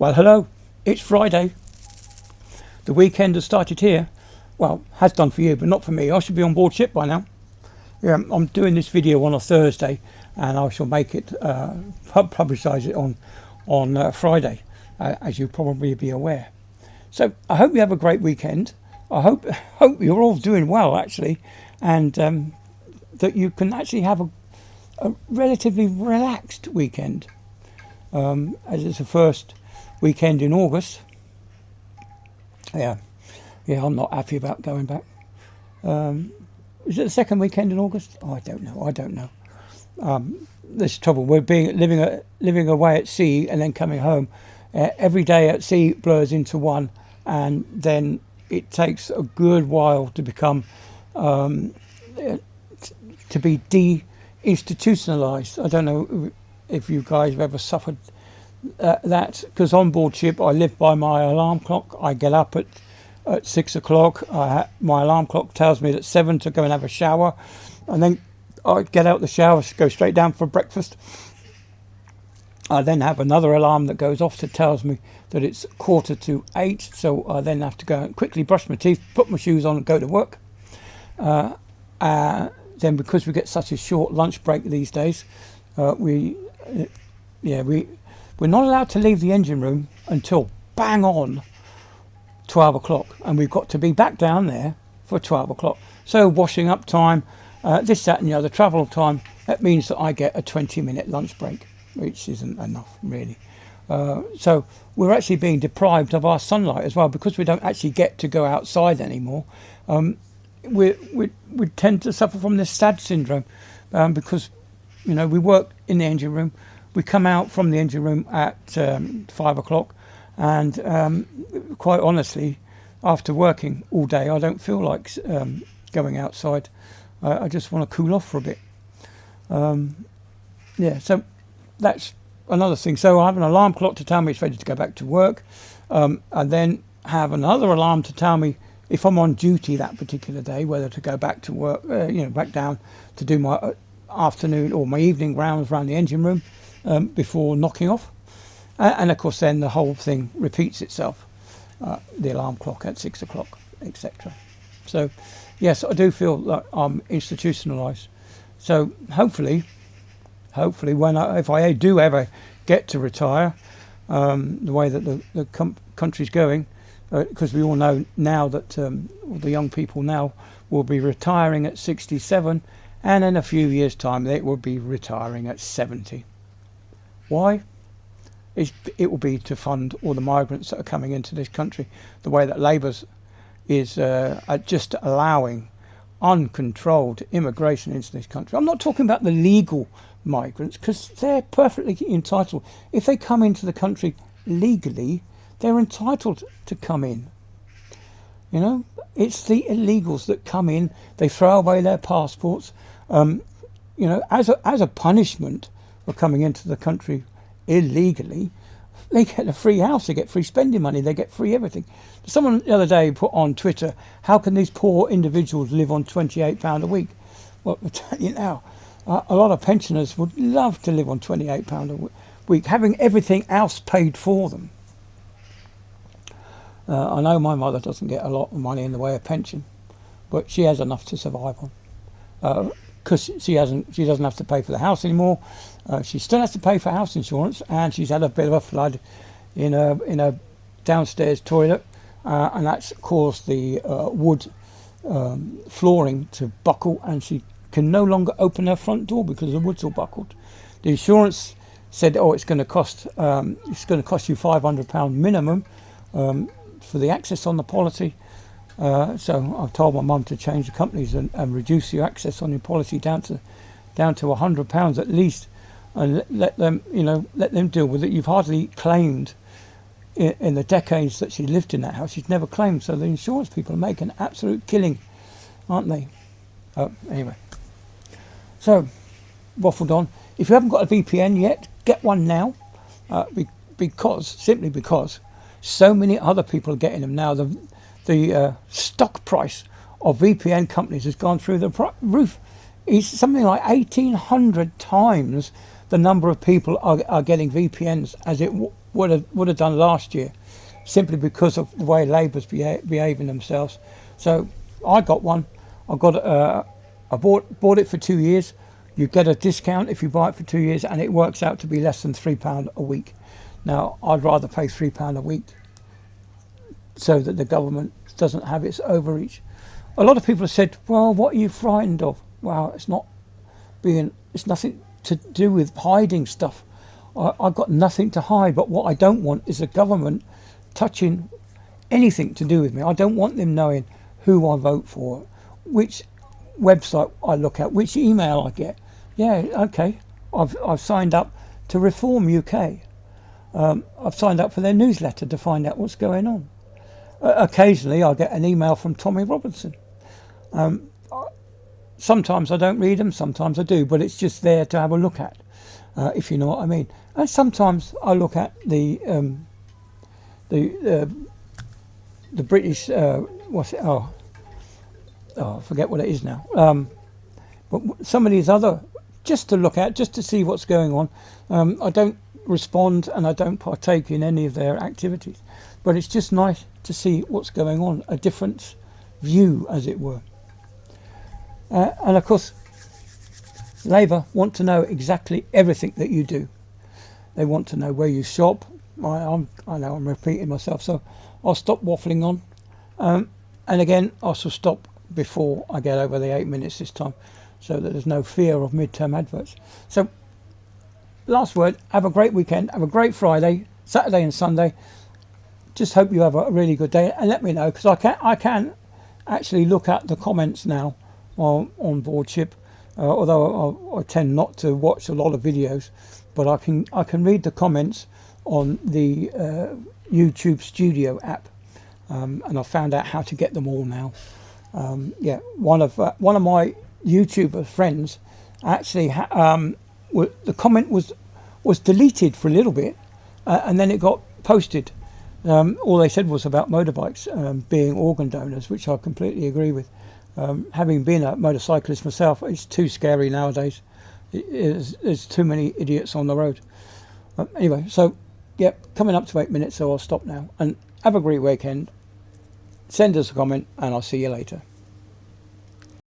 Well, hello, it's Friday. The weekend has started here. Well, has done for you, but not for me. I should be on board ship by now. Yeah, I'm doing this video on a Thursday, and I shall make it, publicise it on Friday, as you'll probably be aware. So I hope you have a great weekend. I hope you're all doing well, actually, and that you can actually have a relatively relaxed weekend, as it's the first weekend in August. Yeah, I'm not happy about going back. Is it the second weekend in August? Oh, I don't know. This trouble. We're living away at sea and then coming home. Every day at sea blurs into one, and then it takes a good while to become to be de-institutionalized. I don't know if you guys have ever suffered that, because on board ship I live by my alarm clock. I get up at 6 o'clock. My alarm clock tells me at 7 to go and have a shower, and then I get out the shower, go straight down for breakfast. I then have another alarm that goes off that tells me that it's 7:45, so I then have to go and quickly brush my teeth, put my shoes on and go to work. Then because we get such a short lunch break these days, we're not allowed to leave the engine room until bang on 12 o'clock, and we've got to be back down there for 12 o'clock. So washing up time, this, that and the other, travel time, that means that I get a 20-minute lunch break, which isn't enough really. So we're actually being deprived of our sunlight as well, because we don't actually get to go outside anymore. We tend to suffer from this SAD syndrome, because we work in the engine room. We come out from the engine room at 5 o'clock, and quite honestly, after working all day, I don't feel like going outside. I just want to cool off for a bit. So that's another thing. So I have an alarm clock to tell me it's ready to go back to work, and then have another alarm to tell me if I'm on duty that particular day, whether to go back to work, back down to do my afternoon or my evening rounds around the engine room before knocking off. And of course then the whole thing repeats itself, the alarm clock at 6 o'clock, etc. So yes, I do feel like I'm institutionalized. So hopefully if I do ever get to retire, the way that the country's going, because we all know now that the young people now will be retiring at 67, and in a few years' time they will be retiring at 70. Why? It will be to fund all the migrants that are coming into this country. The way that Labour's is just allowing uncontrolled immigration into this country. I'm not talking about the legal migrants, because they're perfectly entitled. If they come into the country legally, they're entitled to come in. It's the illegals that come in. They throw away their passports. As a punishment for coming into the country illegally, they get a free house, they get free spending money, they get free everything. Someone the other day put on Twitter, how can these poor individuals live on £28 a week? Well, I'll tell you now, a lot of pensioners would love to live on £28 a week, having everything else paid for them. I know my mother doesn't get a lot of money in the way of pension, but she has enough to survive on. Because she doesn't have to pay for the house anymore. She still has to pay for house insurance, and she's had a bit of a flood in a downstairs toilet, and that's caused the wood flooring to buckle, and she can no longer open her front door because the wood's all buckled. The insurance said, it's going to cost you £500 minimum for the access on the policy. So I've told my mum to change the companies and reduce your access on your policy down to £100 at least, and let them deal with it. You've hardly claimed in the decades that she lived in that house. She's never claimed. So the insurance people are making an absolute killing, aren't they? Anyway, so waffled on. If you haven't got a VPN yet, get one now, simply because so many other people are getting them now. The stock price of VPN companies has gone through the roof. It's something like 1,800 times the number of people are getting VPNs as it would have done last year, simply because of the way Labour's behaving themselves. So I got one. I bought it for 2 years. You get a discount if you buy it for 2 years, and it works out to be less than £3 a week. Now, I'd rather pay £3 a week so that the government doesn't have its overreach. A lot of people have said, well, what are you frightened of? Well, it's nothing to do with hiding stuff. I've got nothing to hide, but what I don't want is the government touching anything to do with me. I don't want them knowing who I vote for, which website I look at, which email I get. Yeah, okay, I've signed up to Reform UK. I've signed up for their newsletter to find out what's going on. Occasionally I get an email from Tommy Robinson. Sometimes I don't read them, sometimes I do, but it's just there to have a look at, if you know what I mean. And sometimes I look at the British, what's it? Oh, I forget what it is now. But some of these other, just to look at, just to see what's going on. I don't respond and I don't partake in any of their activities, but it's just nice to see what's going on, a different view, as it were. And of course, Labour want to know exactly everything that you do. They want to know where you shop. I know I'm repeating myself, so I'll stop waffling on. And again, I shall stop before I get over the 8 minutes this time, so that there's no fear of midterm adverts. So, last word, have a great weekend, have a great Friday, Saturday and Sunday. Just hope you have a really good day, and let me know, because I can actually look at the comments now on Boardship, although I tend not to watch a lot of videos, but I can read the comments on the YouTube Studio app, and I found out how to get them all now. One of my YouTuber friends actually the comment was deleted for a little bit, and then it got posted. All they said was about motorbikes being organ donors, which I completely agree with. Having been a motorcyclist myself, it's too scary nowadays. There's too many idiots on the road. Anyway, so coming up to 8 minutes, so I'll stop now. And have a great weekend. Send us a comment, and I'll see you later.